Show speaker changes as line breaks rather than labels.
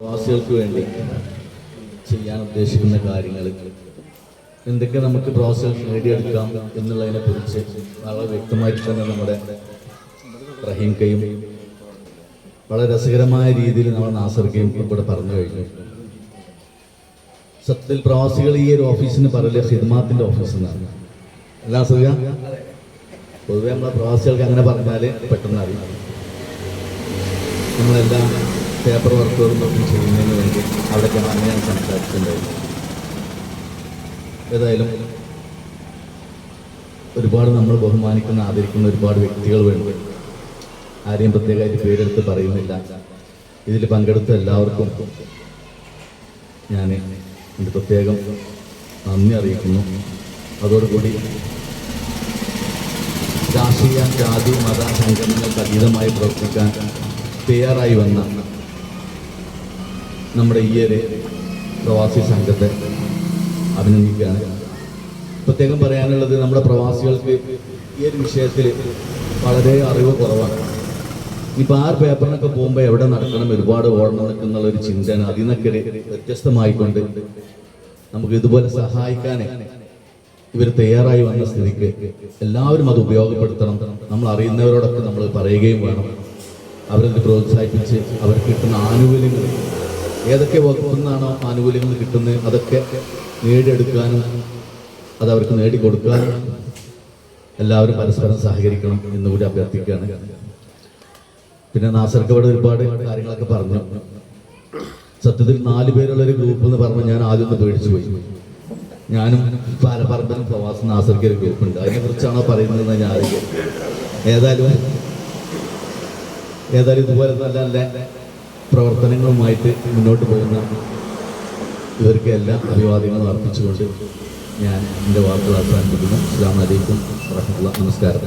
പ്രവാസികൾക്ക് വേണ്ടി ചെയ്യാൻ ഉദ്ദേശിക്കുന്ന കാര്യങ്ങൾ എന്തൊക്കെ നമുക്ക് പ്രവാസികൾക്ക് നേടിയെടുക്കാം എന്നുള്ളതിനെ കുറിച്ച് വളരെ വ്യക്തമായിട്ട് തന്നെ നമ്മുടെ റഹീം കയും വളരെ രസകരമായ രീതിയിൽ നമ്മൾ നാസർക്കയും ഇവിടെ പറഞ്ഞു കഴിഞ്ഞു. സത്യത്തിൽ പ്രവാസികൾ ഈ ഒരു ഓഫീസിന് പറയല് ഖിദ്മാത്തിന്റെ ഓഫീസ് എന്നാണ്. അല്ല സുഖ, പൊതുവെ നമ്മളെ പ്രവാസികൾക്ക് അങ്ങനെ പറഞ്ഞാൽ പെട്ടെന്ന് അറിയാം. നമ്മളെല്ലാം പേപ്പർ വർക്കുകളും മറ്റും ചെയ്യുന്നതിന് വേണ്ടി അവിടേക്ക് അങ്ങനെയാണ് സംസാരിച്ചിട്ടുണ്ടായിരുന്നു. ഏതായാലും ഒരുപാട് നമ്മൾ ബഹുമാനിക്കുന്ന ആദരിക്കുന്ന ഒരുപാട് വ്യക്തികൾ വേണ്ടി ആരെയും പ്രത്യേകമായിട്ട് പേരെടുത്ത് പറയുന്നില്ല. ഇതിൽ പങ്കെടുത്ത എല്ലാവർക്കും ഞാൻ എൻ്റെ പ്രത്യേകം നന്ദി അറിയിക്കുന്നു. അതോടുകൂടി രാഷ്ട്രീയ ജാതി മത സംഘടനകൾക്ക് അതീതമായി പ്രവർത്തിക്കാൻ തയ്യാറായി വന്ന നമ്മുടെ ഈ ഒരു പ്രവാസി സംഘത്തെ അഭിനന്ദിക്കുകയാണ്. പ്രത്യേകം പറയാനുള്ളത്, നമ്മുടെ പ്രവാസികൾക്ക് ഈ ഒരു വിഷയത്തിൽ വളരെ അറിവ് കുറവാണ്. ഇപ്പം ആ പേപ്പറിനൊക്കെ പോകുമ്പോൾ എവിടെ നടക്കണം, ഒരുപാട് ഓടണം നിൽക്കുന്നുള്ളൊരു ചിന്തയാണ്. അതിൽ നിന്നൊക്കെ വ്യത്യസ്തമായിക്കൊണ്ട് നമുക്ക് ഇതുപോലെ സഹായിക്കാൻ ഇവർ തയ്യാറായി വന്ന സ്ഥിതിക്ക് എല്ലാവരും അത് ഉപയോഗപ്പെടുത്തണം. നമ്മൾ അറിയുന്നവരോടൊക്കെ നമ്മൾ പറയുകയും വേണം. അവരത് പ്രോത്സാഹിപ്പിച്ച് അവർക്ക് കിട്ടുന്ന ആനുകൂല്യങ്ങൾ, ഏതൊക്കെ വകുപ്പിൽ നിന്നാണോ ആനുകൂല്യങ്ങൾ കിട്ടുന്നത് അതൊക്കെ നേടിയെടുക്കാനും അത് അവർക്ക് നേടിക്കൊടുക്കാനും എല്ലാവരും പരസ്പരം സഹകരിക്കണം എന്നുകൂടി അഭ്യർത്ഥിക്കുകയാണ്. പിന്നെ നാസർക്ക് ഇവിടെ ഒരുപാട് കാര്യങ്ങളൊക്കെ പറഞ്ഞു. സത്യത്തിൽ 4 പേരുള്ളൊരു ഗ്രൂപ്പ് എന്ന് പറഞ്ഞാൽ ഞാൻ ആദ്യം ഒന്ന് പേടിച്ചു പോയി. ഞാനും പാലപ്പറമ്പനും പ്രവാസം നാസർക്ക് ഒരു ഗ്രൂപ്പുണ്ട്. അതിനെക്കുറിച്ചാണോ പറയുന്നതെന്ന് ഞാൻ അറിയാം. ഏതായാലും ഇതുപോലെ നല്ല നല്ല പ്രവർത്തനങ്ങളുമായിട്ട് മുന്നോട്ട് പോകുന്ന ഇവർക്ക് എല്ലാ അഭിവാദ്യങ്ങളും അർപ്പിച്ചുകൊണ്ട് ഞാൻ എൻ്റെ വാക്കുകൾ അവസാനിപ്പിക്കുന്നു. അസ്സലാമു അലൈക്കും വറഹ്മത്തുള്ളാഹി. നമസ്കാരം.